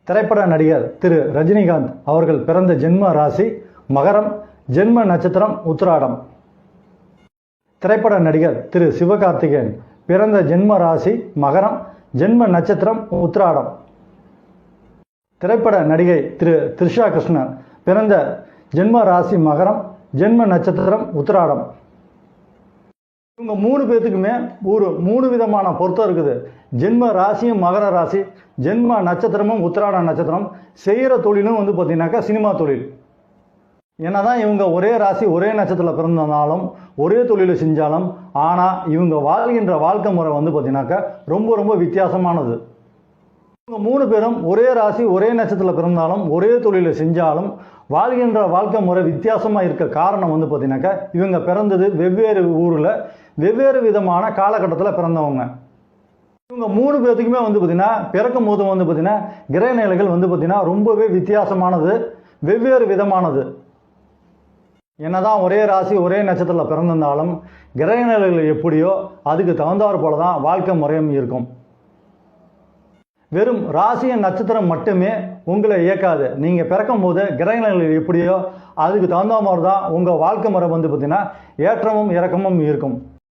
திரைப்பட நடிகர் திரு ரஜினிகாந்த் அவர்கள் பிறந்த ஜென்ம ராசி மகரம், ஜென்ம நட்சத்திரம் உத்திராடம். திரைப்பட நடிகர் திரு சிவகார்த்திகேயன் பிறந்த ஜென்ம ராசி மகரம், ஜென்ம நட்சத்திரம் உத்திராடம். திரைப்பட நடிகை திரு த்ரிஷா கிருஷ்ணன் பிறந்த ஜென்ம ராசி மகரம், ஜென்ம நட்சத்திரம் உத்திராடம். இவங்க 3 பேர்த்துக்குமே ஒரு 3 விதமான பொருத்தம் இருக்குது. ஜென்ம ராசியும் மகர ராசி, ஜென்ம நட்சத்திரமும் உத்திராட நட்சத்திரம். செய்கிற தொழிலும் பார்த்தீங்கன்னாக்கா சினிமா தொழில். என்னதான் இவங்க ஒரே ராசி ஒரே நட்சத்திரத்தில் பிறந்தனாலும் ஒரே தொழிலை செஞ்சாலும் ஆனால் இவங்க வாழ்கின்ற வாழ்க்கை முறை பார்த்தீங்கன்னாக்கா ரொம்ப ரொம்ப வித்தியாசமானது. இவங்க 3 பேரும் ஒரே ராசி ஒரே நட்சத்திரத்தில் பிறந்தாலும் ஒரே தொழிலை செஞ்சாலும் வாழ்கின்ற வாழ்க்கை முறை வித்தியாசமாக இருக்க காரணம் பார்த்தீங்கன்னாக்கா இவங்க பிறந்தது வெவ்வேறு ஊரில் வெவ்வேறு விதமான காலகட்டத்தில் பிறந்தவங்க. இவங்க 3 பேர்த்துக்குமே பார்த்தீங்கன்னா பிறக்கும் போது பார்த்தீங்கன்னா கிரக நிலைகள் பார்த்தீங்கன்னா ரொம்பவே வித்தியாசமானது, வெவ்வேறு விதமானது. என்னதான் ஒரே ராசி ஒரே நட்சத்திரத்தில் பிறந்திருந்தாலும் கிரக நிலைகள் எப்படியோ அதுக்கு தகுந்தாற் போல தான் வாழ்க்கை முறையும் இருக்கும். வெறும் ராசியின் நட்சத்திரம் மட்டுமே உங்களை இயக்காது. நீங்கள் பிறக்கும் போது கிரகநிலைகள் எப்படியோ அதுக்கு தகுந்த மாதிரி தான் உங்கள் வாழ்க்கை முறை பார்த்தீங்கன்னா ஏற்றமும் இறக்கமும் இருக்கும்.